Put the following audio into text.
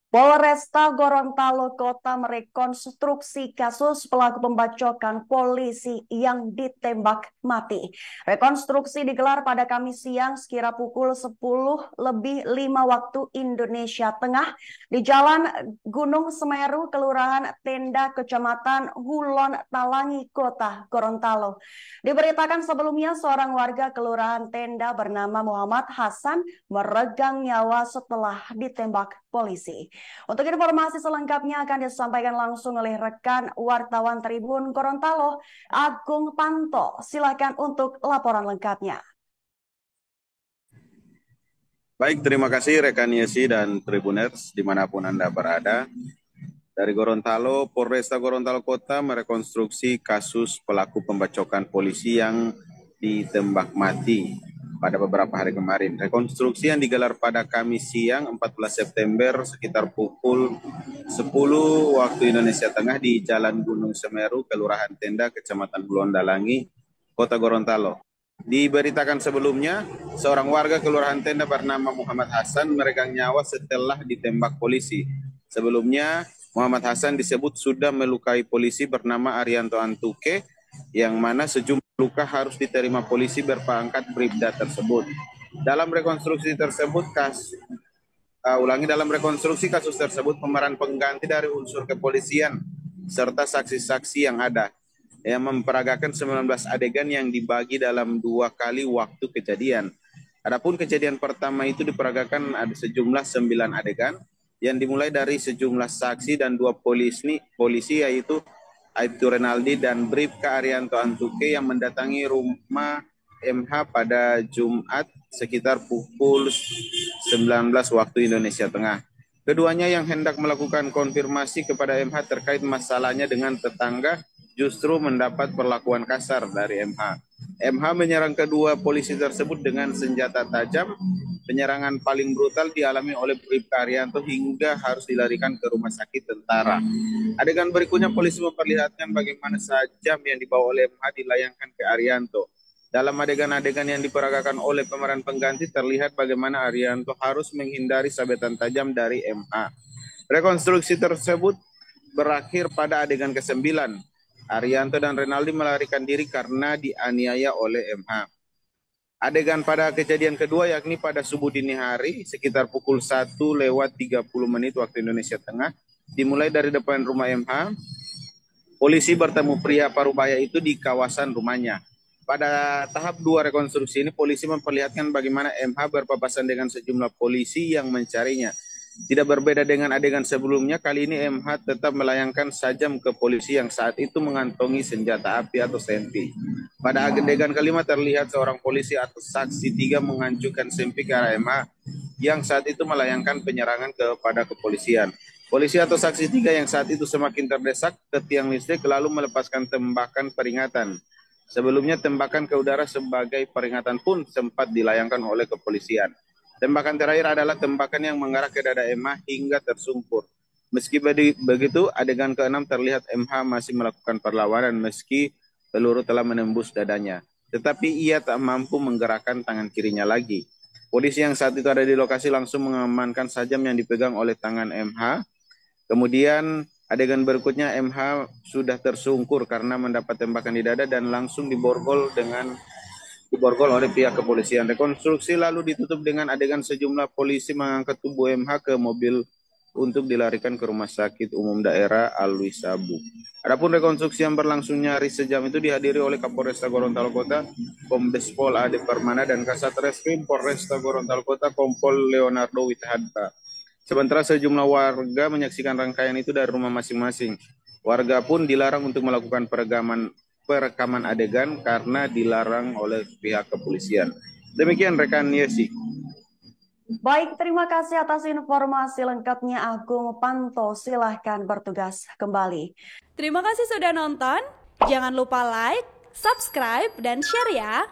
Polresta Gorontalo Kota merekonstruksi kasus pelaku pembacokan polisi yang ditembak mati. Rekonstruksi digelar pada Kamis siang sekira pukul 10:05 waktu Indonesia Tengah di Jalan Gunung Semeru, Kelurahan Tenda, Kecamatan Hulon Talangi, Kota Gorontalo. Diberitakan sebelumnya seorang warga Kelurahan Tenda bernama Muhammad Hasan meregang nyawa setelah ditembak polisi. Untuk informasi selengkapnya akan disampaikan langsung oleh rekan wartawan Tribun Gorontalo, Agung Panto. Silakan untuk laporan lengkapnya. Baik, terima kasih rekan Yesi dan Tribuners dimanapun Anda berada. Dari Gorontalo, Polresta Gorontalo Kota merekonstruksi kasus pelaku pembacokan polisi yang ditembak mati pada beberapa hari kemarin. Rekonstruksi yang digelar pada Kamis siang 14 September sekitar pukul 10 waktu Indonesia Tengah di Jalan Gunung Semeru, Kelurahan Tenda, Kecamatan Hulon Talangi, Kota Gorontalo. Diberitakan sebelumnya, seorang warga Kelurahan Tenda bernama Muhammad Hasan meregang nyawa setelah ditembak polisi. Sebelumnya, Muhammad Hasan disebut sudah melukai polisi bernama Arianto Antuke, yang mana sejumlah luka harus diterima polisi berpangkat Bribda tersebut. Dalam rekonstruksi kasus tersebut, pemeran pengganti dari unsur kepolisian serta saksi-saksi yang ada yang memperagakan 19 adegan yang dibagi dalam 2 kali waktu kejadian. Adapun kejadian pertama itu diperagakan ada sejumlah 9 adegan yang dimulai dari sejumlah saksi dan 2 polisi yaitu Aibtu Renaldi dan Bribka Arianto Antuke yang mendatangi rumah MH pada Jumat sekitar pukul 19 waktu Indonesia Tengah. Keduanya yang hendak melakukan konfirmasi kepada MH terkait masalahnya dengan tetangga justru mendapat perlakuan kasar dari MH. MH menyerang kedua polisi tersebut dengan senjata tajam. Penyerangan paling brutal dialami oleh Bribka Arianto hingga harus dilarikan ke rumah sakit tentara. Adegan berikutnya polisi memperlihatkan bagaimana sajam yang dibawa oleh MH dilayangkan ke Arianto. Dalam adegan-adegan yang diperagakan oleh pemeran pengganti terlihat bagaimana Arianto harus menghindari sabetan tajam dari MH. Rekonstruksi tersebut berakhir pada adegan ke-9. Arianto dan Renaldi melarikan diri karena dianiaya oleh MH. Adegan pada kejadian kedua yakni pada subuh dini hari sekitar pukul 1:30 waktu Indonesia Tengah dimulai dari depan rumah MH. Polisi bertemu pria parubaya itu di kawasan rumahnya. Pada tahap 2 rekonstruksi ini polisi memperlihatkan bagaimana MH berpapasan dengan sejumlah polisi yang mencarinya. Tidak berbeda dengan adegan sebelumnya, kali ini MH tetap melayangkan sajam ke polisi yang saat itu mengantongi senjata api atau senti. Pada adegan kelima terlihat seorang polisi atau saksi 3 mengajukan sempi ke arah MH yang saat itu melayangkan penyerangan kepada kepolisian. Polisi atau saksi 3 yang saat itu semakin terdesak ke tiang listrik lalu melepaskan tembakan peringatan. Sebelumnya tembakan ke udara sebagai peringatan pun sempat dilayangkan oleh kepolisian. Tembakan terakhir adalah tembakan yang mengarah ke dada MH hingga tersungkur. Meski begitu, adegan ke-6 terlihat MH masih melakukan perlawanan meski peluru telah menembus dadanya. Tetapi ia tak mampu menggerakkan tangan kirinya lagi. Polisi yang saat itu ada di lokasi langsung mengamankan sajam yang dipegang oleh tangan MH. Kemudian adegan berikutnya MH sudah tersungkur karena mendapat tembakan di dada dan langsung diborgol oleh pihak kepolisian. Rekonstruksi lalu ditutup dengan adegan sejumlah polisi mengangkat tubuh MH ke mobil untuk dilarikan ke Rumah Sakit Umum Daerah Alwi Sabu. Adapun rekonstruksi yang berlangsung nyaris sejam itu dihadiri oleh Kapolresta Gorontalo Kota, Kombes Pol Ade Permana dan Kasat Reskrim Polresta Gorontalo Kota, Kompol Leonardo Witahanta. Sementara sejumlah warga menyaksikan rangkaian itu dari rumah masing-masing. Warga pun dilarang untuk melakukan perekaman adegan karena dilarang oleh pihak kepolisian. Demikian rekan Yesi. Baik, terima kasih atas informasi lengkapnya Agung Panto. Silahkan bertugas kembali. Terima kasih sudah nonton. Jangan lupa like, subscribe, dan share ya.